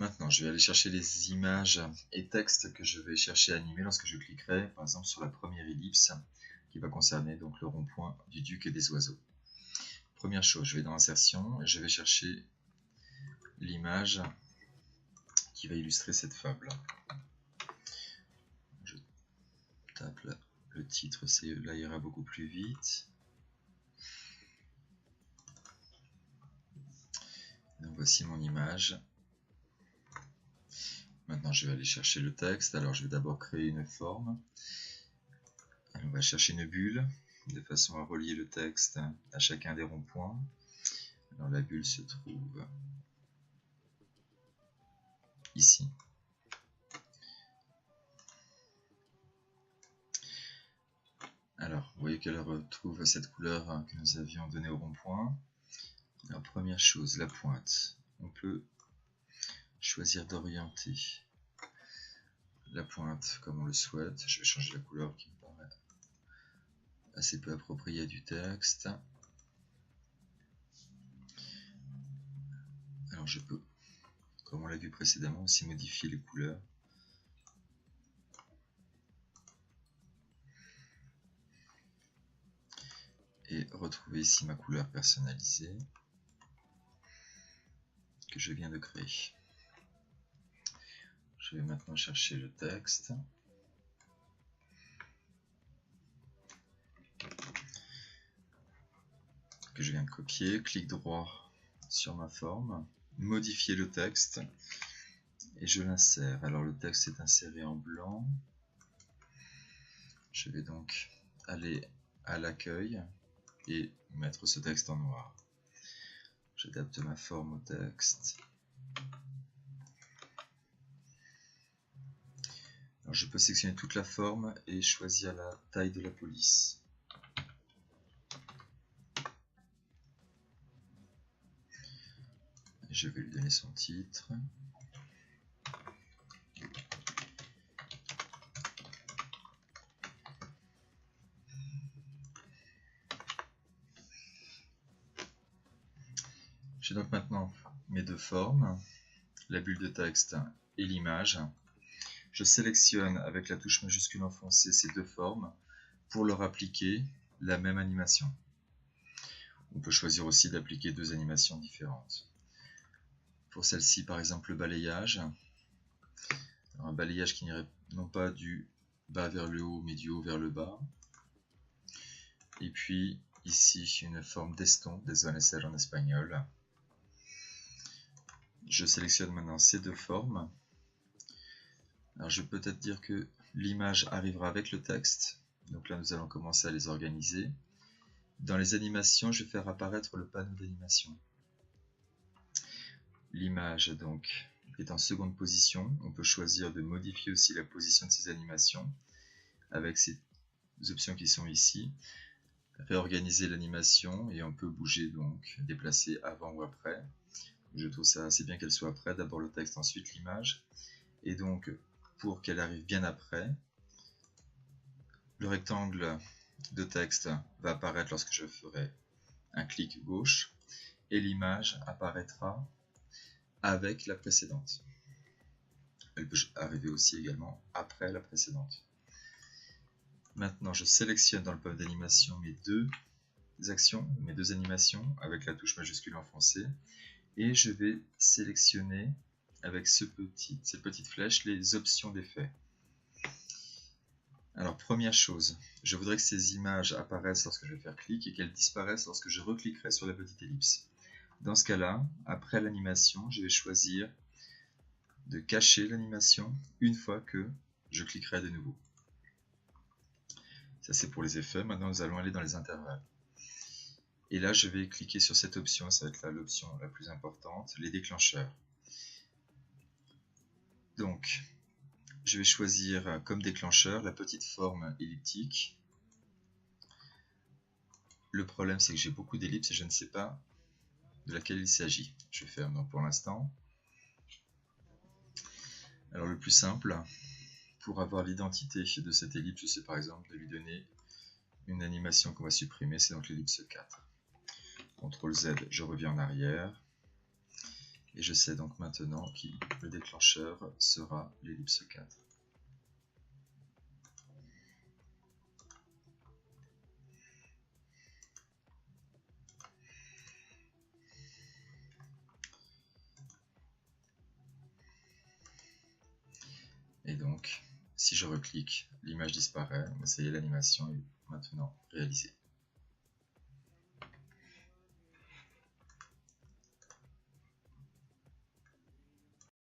Maintenant, je vais aller chercher les images et textes que je vais chercher à animer lorsque je cliquerai, par exemple, sur la première ellipse qui va concerner donc le rond-point du duc et des oiseaux. Première chose, je vais dans Insertion et je vais chercher l'image qui va illustrer cette fable. Je tape le titre, là ira beaucoup plus vite. Donc voici mon image. Maintenant, je vais aller chercher le texte. Alors, je vais d'abord créer une forme. On va chercher une bulle de façon à relier le texte à chacun des ronds-points. Alors, la bulle se trouve ici. Alors, vous voyez qu'elle retrouve cette couleur que nous avions donnée au rond-point. Alors, première chose, la pointe. On peut choisir d'orienter la pointe comme on le souhaite. Je vais changer la couleur qui me paraît assez peu appropriée du texte. Alors, je peux, comme on l'a vu précédemment, aussi modifier les couleurs. Et retrouver ici ma couleur personnalisée que je viens de créer. Je vais maintenant chercher le texte. Que je viens de copier. Clic droit sur ma forme. Modifier le texte. Et je l'insère. Alors le texte est inséré en blanc. Je vais donc aller à l'accueil et mettre ce texte en noir. J'adapte ma forme au texte. Alors je peux sélectionner toute la forme et choisir la taille de la police. Je vais lui donner son titre. J'ai donc maintenant mes deux formes, la bulle de texte et l'image. Je sélectionne avec la touche majuscule enfoncée ces deux formes pour leur appliquer la même animation. On peut choisir aussi d'appliquer deux animations différentes. Pour celle-ci, par exemple, le balayage. Alors, un balayage qui n'irait non pas du bas vers le haut, mais du haut vers le bas. Et puis, ici, une forme d'estompe, desvanecer en espagnol. Je sélectionne maintenant ces deux formes. Alors, je peux peut-être dire que l'image arrivera avec le texte. Donc là, nous allons commencer à les organiser. Dans les animations, je vais faire apparaître le panneau d'animation. L'image donc est en seconde position. On peut choisir de modifier aussi la position de ces animations avec ces options qui sont ici. Réorganiser l'animation et on peut bouger donc, déplacer avant ou après. Je trouve ça assez bien qu'elle soit après. D'abord le texte, ensuite l'image. Et donc, pour qu'elle arrive bien après, le rectangle de texte va apparaître lorsque je ferai un clic gauche et l'image apparaîtra avec la précédente. Elle peut arriver aussi également après la précédente. Maintenant, je sélectionne dans le panneau d'animation mes deux actions, mes deux animations avec la touche majuscule enfoncée et je vais sélectionner avec cette petite flèche les options d'effet. Alors, première chose, je voudrais que ces images apparaissent lorsque je vais faire clic et qu'elles disparaissent lorsque je recliquerai sur la petite ellipse. Dans ce cas-là, après l'animation, je vais choisir de cacher l'animation une fois que je cliquerai de nouveau. Ça, c'est pour les effets. Maintenant, nous allons aller dans les intervalles. Et là, je vais cliquer sur cette option, ça va être l'option la plus importante, les déclencheurs. Donc, je vais choisir comme déclencheur la petite forme elliptique. Le problème, c'est que j'ai beaucoup d'ellipses et je ne sais pas de laquelle il s'agit. Je ferme donc pour l'instant. Alors, le plus simple, pour avoir l'identité de cette ellipse, c'est par exemple de lui donner une animation qu'on va supprimer, c'est donc l'ellipse 4. CTRL Z, je reviens en arrière. Et je sais donc maintenant que le déclencheur sera l'ellipse 4. Et donc, si je reclique, l'image disparaît, mais ça y est, l'animation est maintenant réalisée.